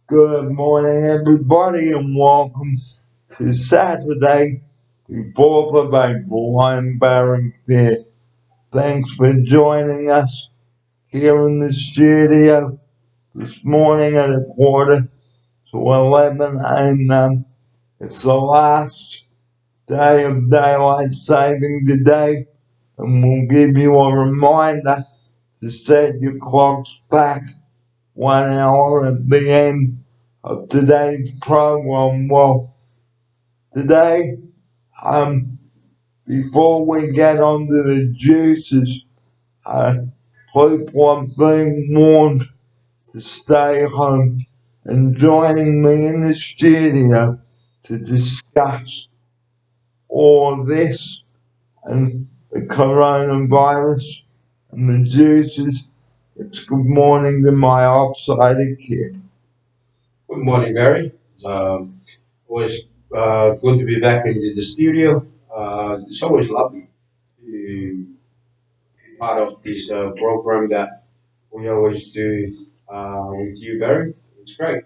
Good morning, everybody, and welcome to Saturday the 4th of April. I'm Barry here. Thanks for joining us here in the studio this morning at a quarter to 11 a.m. It's the last day of daylight saving today, and we'll give you a reminder to set your clocks back 1 hour at the end of today's program. Well, today, before we get on to the juices, people are being warned to stay home. And joining me in the studio to discuss all this and the coronavirus and the juices, it's good morning to my upside kid. Good morning, Barry. Always good to be back in the studio. It's always lovely to be part of this program that we always do with you, Barry. It's great.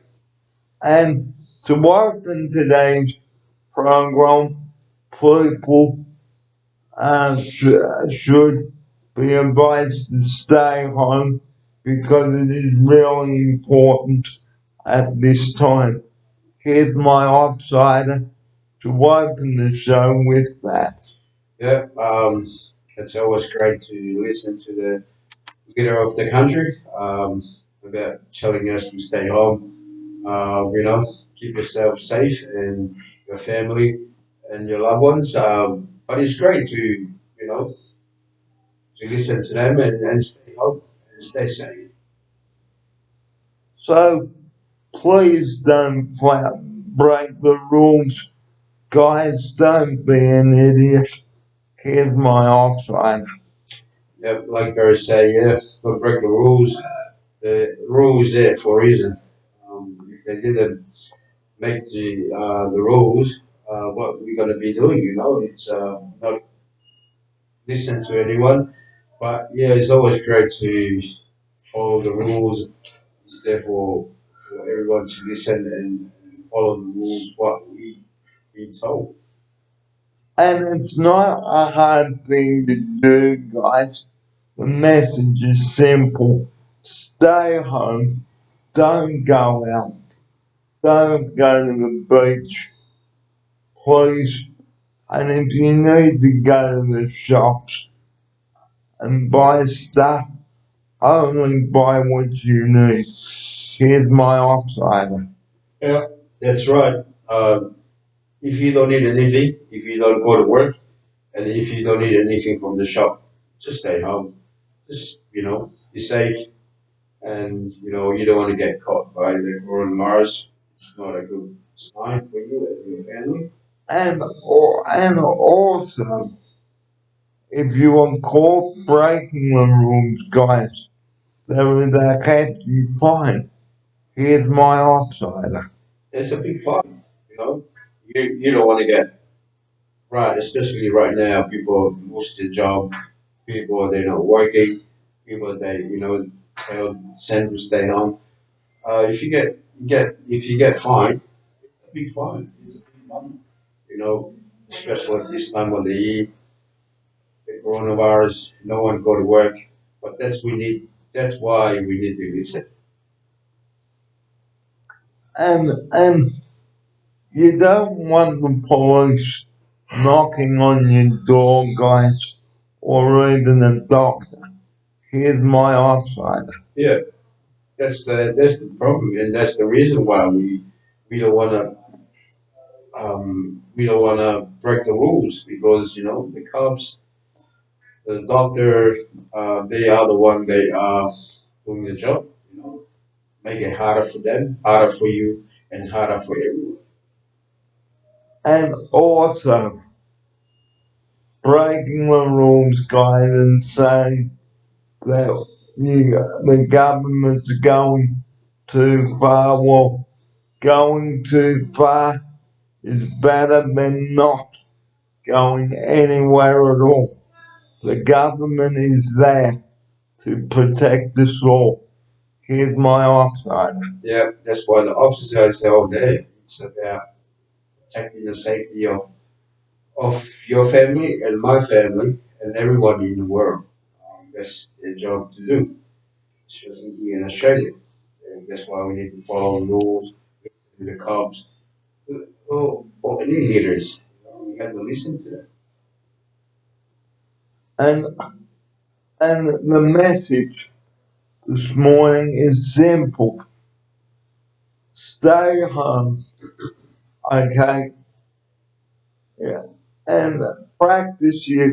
And to open today's program, people should be advised to stay home because it is really important at this time. Here's my outsider to open the show with that. Yeah, it's always great to listen to the leader of the country about telling us to stay home. Keep yourself safe and your family and your loved ones. But it's great to listen to them and stay home and stay safe. So please don't break the rules. Guys, don't be an idiot. Here's my outsider. Yeah, like Barry say, yeah, don't break the rules. The rules there for a reason. If they didn't make the rules, what we're gonna be doing, it's not listen to anyone. But yeah, it's always great to follow the rules. It's there for everyone to listen and follow the rules. What we been told. And it's not a hard thing to do, guys. The message is simple. Stay home. Don't go out. Don't go to the beach, please. And if you need to go to the shops and buy stuff, only buy what you need. Here's my outsider. Yeah, that's right. If you don't need anything, if you don't go to work, and if you don't need anything from the shop, just stay home. Just be safe, and you don't want to get caught by the coronavirus. It's not a good sign for you and your family. And also, if you are caught breaking the rules, guys, there is a hefty fine. Here's my outsider. It's a big fun. You don't want to get right, especially right now. People lose their job. People they're not working. People they send to stay home. If you get fined, it's a big fine. It's a big fine. You know, especially at this time of the year, the coronavirus, no one go to work. But that's why we need to listen. And you don't want the police knocking on your door, guys, or even a doctor. Here's my outsider. Yeah, that's the problem, and that's the reason why we don't wanna we don't wanna break the rules because the cops, the doctor, they are the one they are doing the job. Make it harder for them, harder for you, and harder for everyone. And also, breaking the rules, guys, and saying that the government's going too far. Well, going too far is better than not going anywhere at all. The government is there to protect us all. Here's my offside. Yeah, that's why the officers are there. It's about protecting the safety of your family and my family and everybody in the world. That's their job to do, especially here in Australia. And that's why we need to follow the rules, to the cops, or any leaders. We have to listen to them. And and the message this morning is simple. Stay home, okay? Yeah. And practice your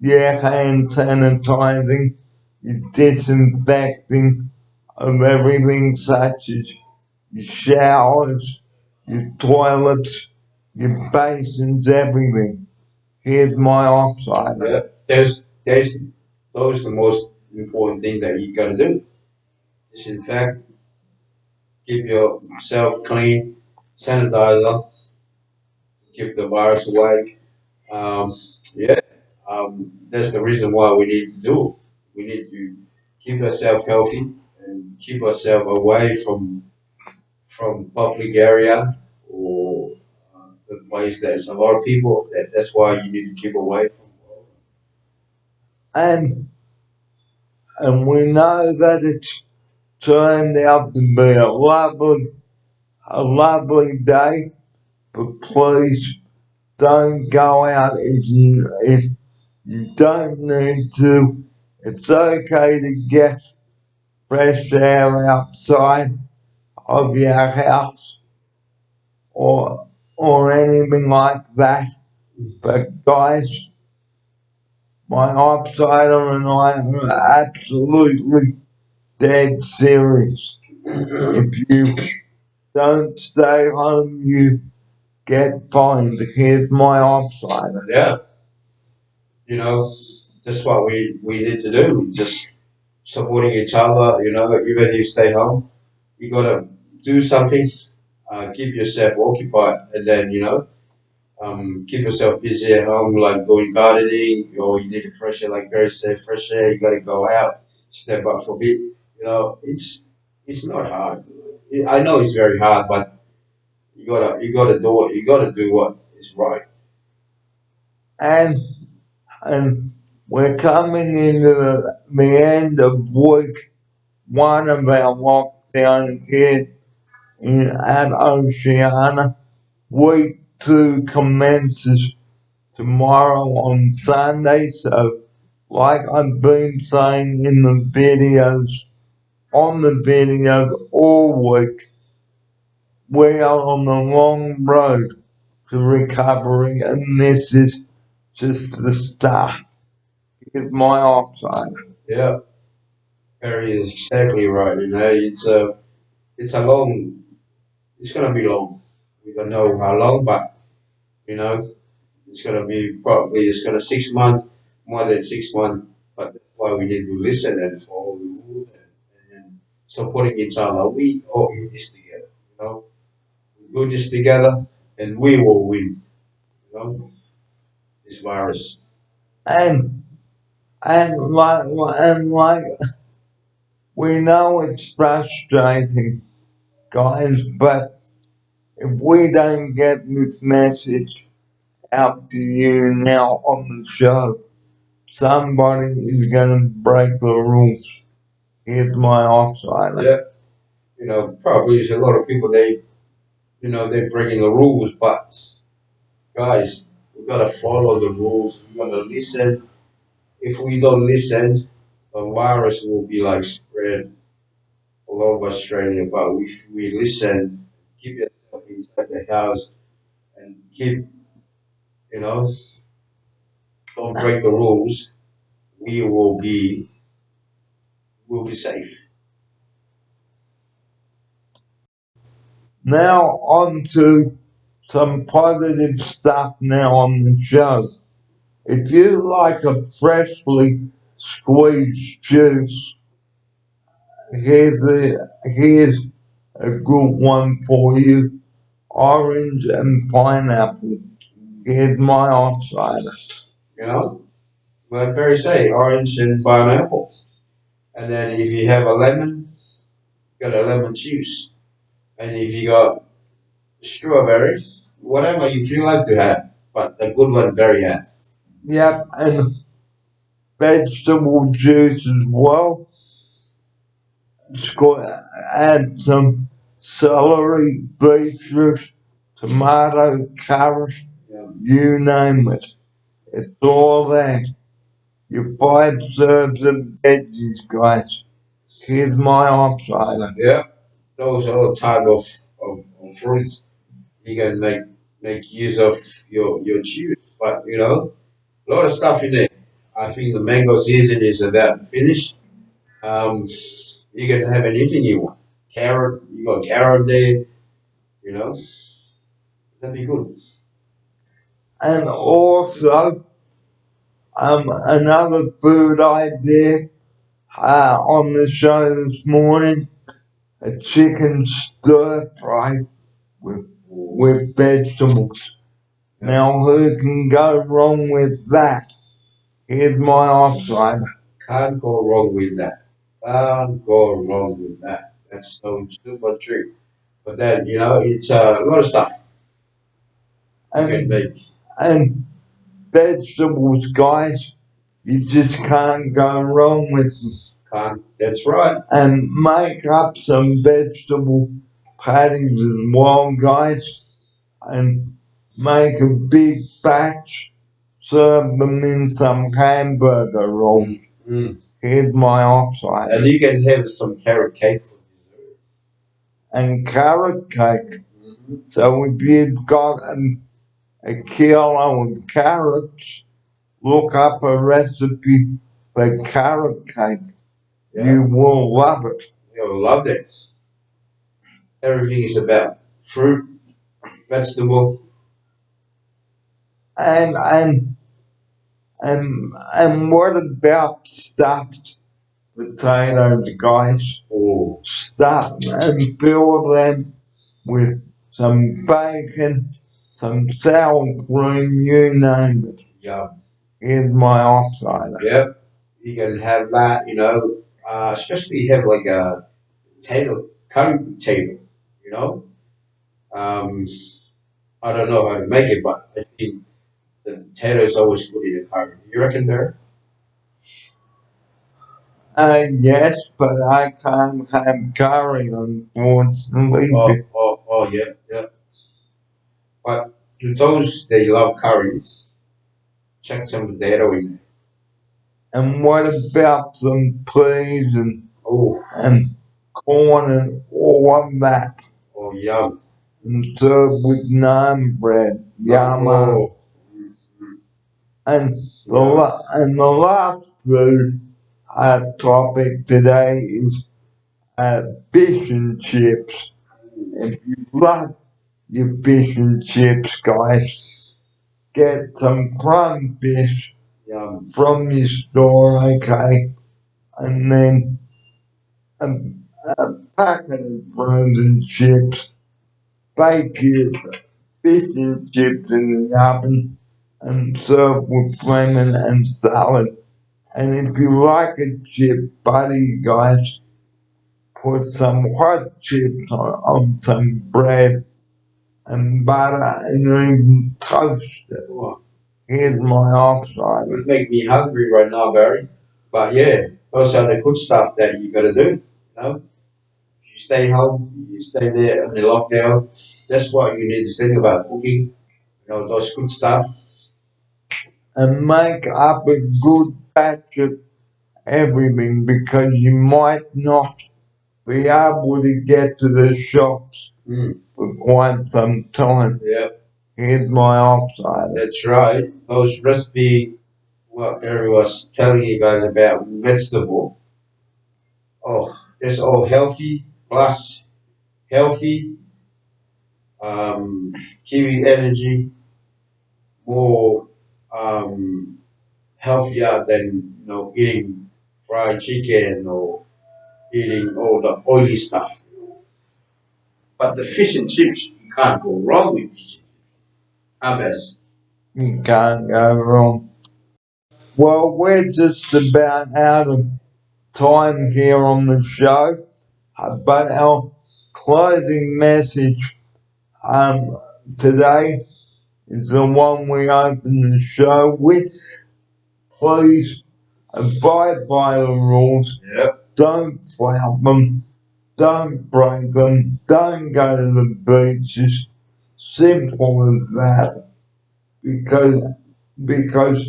hand sanitizing, your disinfecting of everything such as your showers, your toilets, your basins, everything. Here's my offside. Yeah, there's those are the most important things that you gotta do. Disinfect, keep yourself clean, sanitizer, keep the virus away. Yeah, that's the reason why we need to do it. We need to keep ourselves healthy and keep ourselves away from public area or the place that there's a lot of people. That's why you need to keep away from. And and we know that it's turned out to be a lovely day, but please don't go out if you don't need to. It's okay to get fresh air outside of your house or anything like that. But guys, my outsider and I are absolutely dead serious. If you don't stay home, you get fined. Here's my outsider. Yeah, you know, that's what we need to do. Just supporting each other. Even if you stay home, you gotta do something. Keep yourself occupied, and then keep yourself busy at home, like going gardening, or you need fresh air, like Barry said, fresh air. You gotta go out, step up for a bit. It's not hard. I know it's very hard, but you gotta do it. You gotta do what is right. And and we're coming into the end of week one of our lockdown here at Oceania. Week two commences tomorrow on Sunday. So, like I've been saying in the videos, on the videos all week, we are on the long road to recovery, and this is just the start. It's my offside. Yeah, Barry is exactly right. It's a long. It's gonna be long. We don't know how long, but you know it's gonna be probably it's gonna 6 months, more than 6 months. But that's why we need to listen and follow the rules and supporting each other. We all in this together. We do this together, and we will win. This virus. And and like we know it's frustrating, guys, but if we don't get this message out to you now on the show, somebody is gonna break the rules. Here's my offside. Yeah, probably there's a lot of people they're breaking the rules, but guys, we gotta follow the rules. We gotta listen. If we don't listen, the virus will be like spread all over Australia. But if we listen, keep yourself inside the house and you know, don't break the rules, we will be safe. Now on to some positive stuff now on the show. If you like a freshly squeezed juice, here's a good one for you. Orange and pineapple. Here's my outsider. You know, like Barry say, orange and pineapple. And then if you have a lemon, got a lemon juice, and if you got strawberries, whatever you feel like to have, but the good one, very hot. Yep, and vegetable juice as well. Just got add some celery, beetroot, tomato, carrot, Yeah. you name it. It's all there. Your 5 serves of veggies, guys. Here's my offsider. Yeah, those are all type of fruits you can make use of your juice. But a lot of stuff in there. I think the mango season is about finished. Um, you can have anything you want. Carrot, you got carrot there. You know, that'd be good. And also, another food idea on the show this morning, a chicken stir fry with vegetables. Now, who can go wrong with that? Here's my offsider. Can't go wrong with that. Can't go wrong with that. That's so super true. But then, it's a lot of stuff you can And, make. and vegetables, guys, you just can't go wrong with them. Can't. That's right. And make up some vegetable patties as well, guys, and make a big batch, serve them in some hamburger rolls. Mm. Here's my offside. And you can have some carrot cake for dessert. And carrot cake. So if you've got a kilo of carrots, look up a recipe for carrot cake. Yeah. You will love it. You'll love it. Everything is about fruit, vegetable. And what about stuffed potatoes, guys? Oh, Stuff and fill them with some bacon, some sour cream, you name it. yeah. Here's my offsider. Yep. You can have that, especially have like a potato, curry potato, you know. Um, I don't know how to make it, but I think the potato is always good in a curry. You reckon, Barry? Yes, but I can't have curry, unfortunately. Yeah, yeah. But to those that love curry, check some potato in And what about some peas Oh, and corn and all of that? oh, yum. And served with naan bread. Yum. Oh, And yeah. the last food topic today is fish and chips. If you love your fish and chips, guys, get some crumb fish Yum. from your store, okay? And then a, a packet of frozen chips. Bake your fish and chips in the oven and serve with lemon and salad. And if you like a chip buddy, guys, put some hot chips on some bread and butter and even toast it. Oh, Here's my offside. would make me hungry right now, Barry. But yeah, those are the good stuff that you gotta do. If you stay home, you stay there in the lockdown. That's what you need to think about cooking. Those good stuff. And make up a good batch of everything because you might not be able to get to the shops for quite some time. Yep. Here's my offside. That's right. Those recipe, what Gary was telling you guys about vegetable. Oh, it's all healthy plus healthy. Give you energy, more healthier than eating fried chicken or eating all the oily stuff. But the fish and chips, you can't go wrong with fish and chips. How best? You can't go wrong. Well, we're just about out of time here on the show. But our closing message um, today is the one we open the show with. Please abide by the rules. Yep. Don't flout them. Don't break them. Don't go to the beaches. Simple as that. Because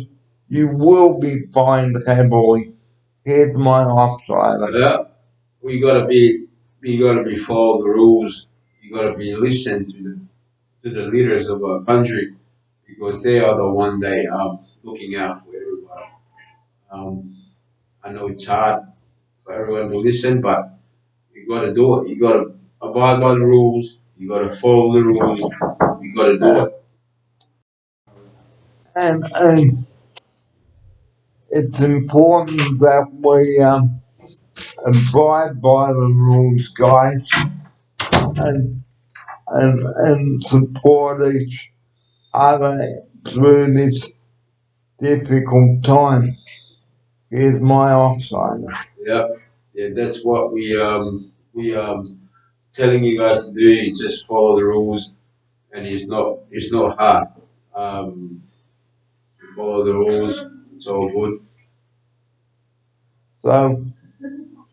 you will be fined heavily. Here's my offside. Yeah. We gotta be follow the rules. You gotta be listen to the leaders of our country because they are the one that looking out for everybody. Um, I know it's hard for everyone to listen, but you gotta do it. You gotta abide by the rules. You gotta follow the rules. You gotta do it. And it's important that we abide by the rules, guys, and support each other through this difficult time. Here's my offside. Yeah, yeah. That's what we telling you guys to do. You just follow the rules, and it's not hard. Um, you follow the rules. It's all good. So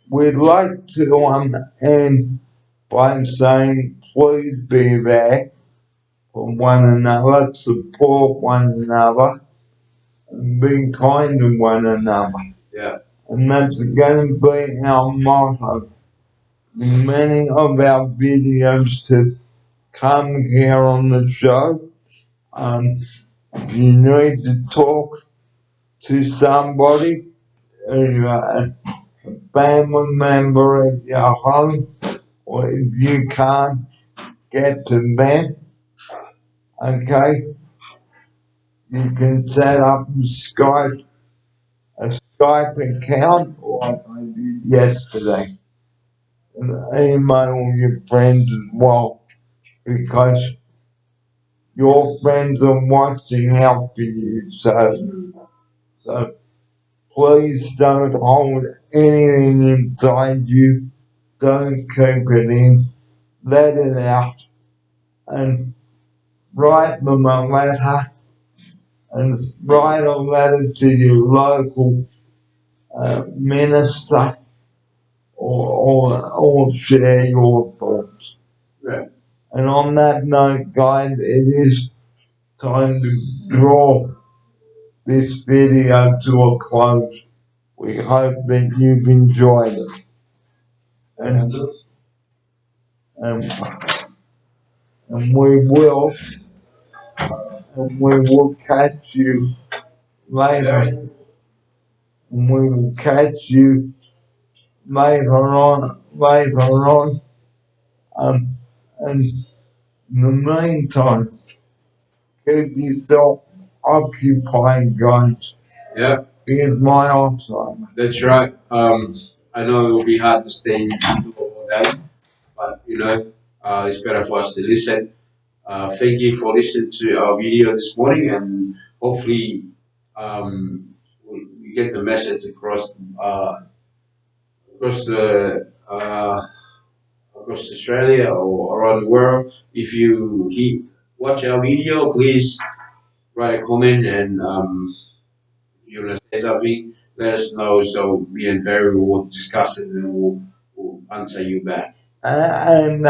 we'd like to end by saying please be there for one another, support one another, and be kind to one another. Yeah. And that's going to be our motto in many of our videos to come here on the show. You need to talk to somebody, a family member at your home, or if you can't get to them, okay, you can set up a Skype account like I did yesterday, and email your friends as well because your friends are watching out for you. So please don't hold anything inside you. Don't keep it in. Let it out and write them a letter and write a letter to your local minister or share your thoughts. Yeah. And on that note, guys, it is time to draw this video to a close. We hope that you've enjoyed it. And, and we will catch you later. And we will catch you later on. And in the meantime, keep yourself occupied, guys. Yeah. Here's my offside. That's right. I know it will be hard to stay in school all day, but it's better for us to listen. Thank you for listening to our video this morning, and hopefully, we get the message across the across Australia or around the world. If you watch our video, please write a comment and if you want to say something, let us know so me and Barry will discuss it and we'll answer you back. And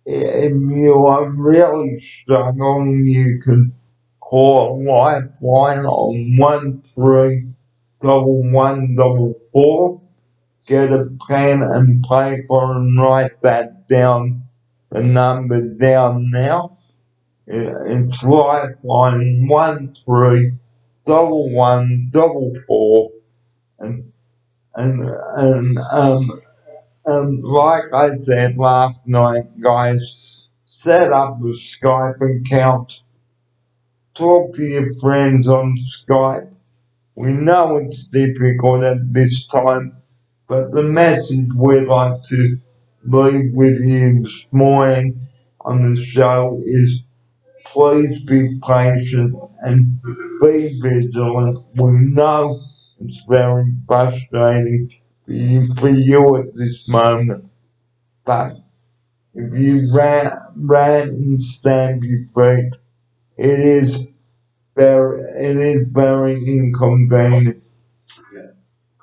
if you are really struggling, you can call Lifeline on 131144. Get a pen and paper and write that down, the number down now. It's Lifeline 131144. And, and like I said last night, guys, set up a Skype account. Talk to your friends on Skype. We know it's difficult at this time, but the message we'd like to leave with you this morning on the show is please be patient and be vigilant. We know it's very frustrating for you at this moment. But if you rant and stamp your feet, it is very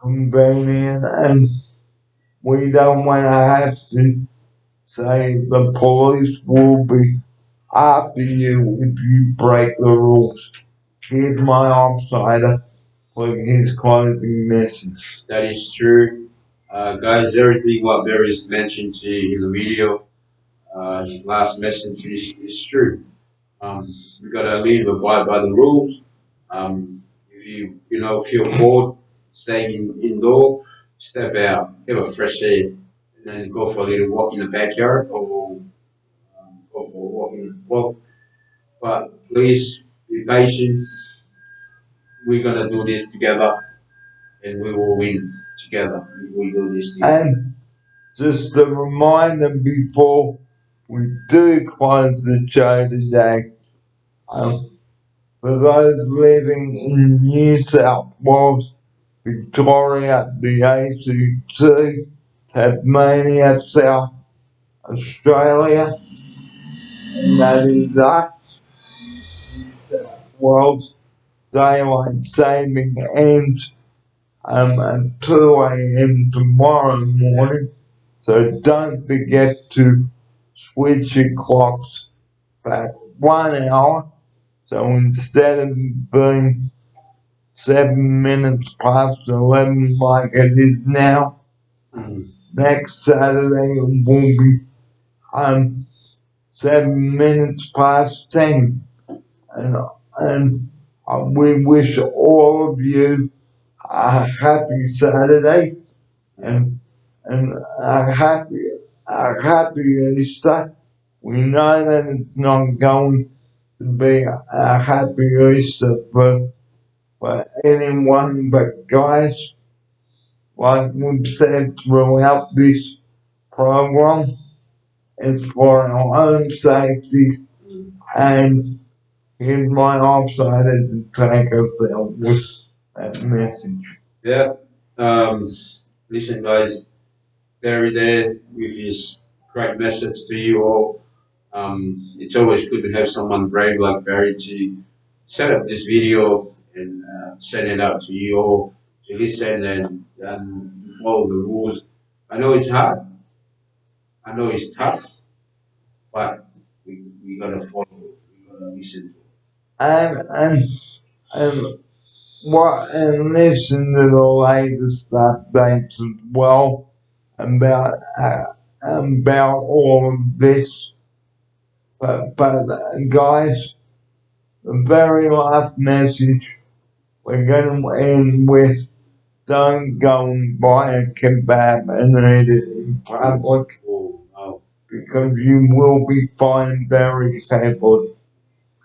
convenient, and we don't want to have to say the police will be after you if you break the rules. Here's my offsider with his closing message. That is true. Guys, everything what Barry's mentioned to you in the video, his last message is true. We gotta live, abide by the rules. If you feel bored staying indoor, step out, have a fresh air, and then go for a little walk in the backyard or go for a walk. But please be patient. We're gonna do this together, and we will win together if we do this together. And just a reminder before we do close the show today, um, for those living in New South Wales, Victoria, the ACT, Tasmania, South Australia, and that is us, World's Daylight Saving ends at 2 a.m. tomorrow morning. So don't forget to switch your clocks back 1 hour. So instead of being 7 minutes past 11 like it is now, next Saturday will be 7 minutes past 10. And we wish all of you a happy Saturday and a happy Easter. We know that it's not going to be a happy Easter for anyone, but guys, like we've said throughout this program, it's for our own safety, and here's my offsider to take us out with that message. Yeah. Um, Listen, guys, Barry there with his great message to you all. It's always good to have someone brave like Barry to set up this video and send it out to you all to listen and follow the rules. I know it's hard. I know it's tough, but we gotta follow it. We gotta listen to it. And and listen to the latest updates as well about all of this. But guys, the very last message we're going to end with: don't go and buy a kebab and eat it in public, because you will be fined very heavily.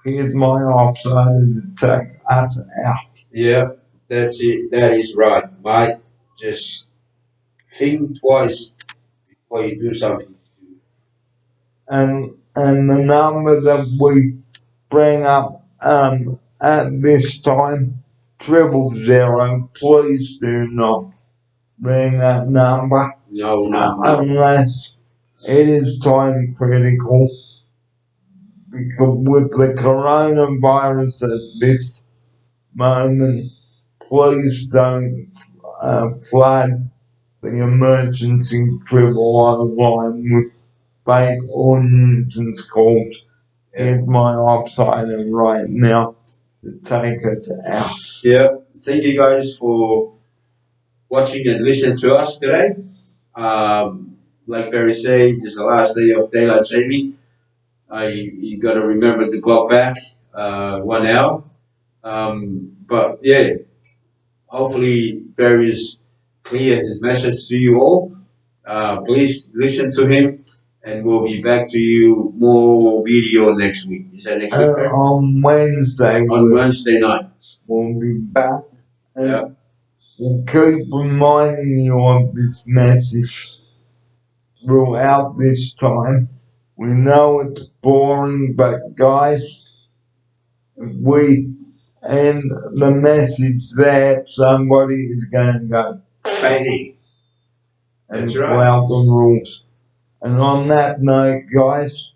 Here's my offside to take us out. Yeah, that's it. That is right, mate. Just think twice before you do something. And the number that we bring up at this time, 000. Please do not ring that number. No, unless it is time critical, because with the coronavirus at this moment, please don't flood the emergency triple line with fake or nuisance calls. Here's my offsider right now to take us out. Yeah, thank you guys for watching and listening to us today. Like Barry said, it's the last day of daylight saving. You got to remember to clock back 1 hour. But yeah, hopefully Barry's clear his message to you all. Please listen to him, and we'll be back to you more video next week. Is that next week? On Wednesday. On Wednesday night. We'll be back. Yeah. We'll keep reminding you of this message throughout this time. We know it's boring, but guys, we end the message there, somebody is going to go, bang. and That's right. welcome rules. And on that night, guys,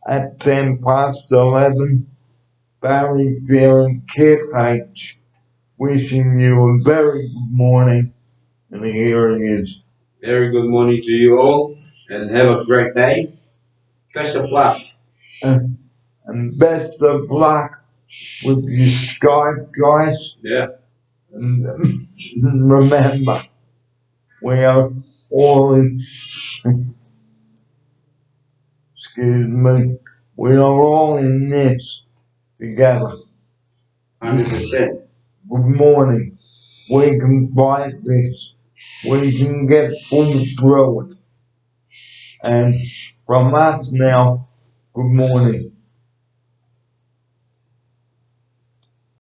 at 11:10, Barry, Phil, and Kid H wishing you a very good morning. And the hearing is Very good morning to you all, and have a great day. Best of luck. and best of luck with your Skype, guys. Yeah. And remember, we are all in, excuse me, we are all in this together. 100%. Good morning. We can fight this. We can get through it. And from us now, good morning.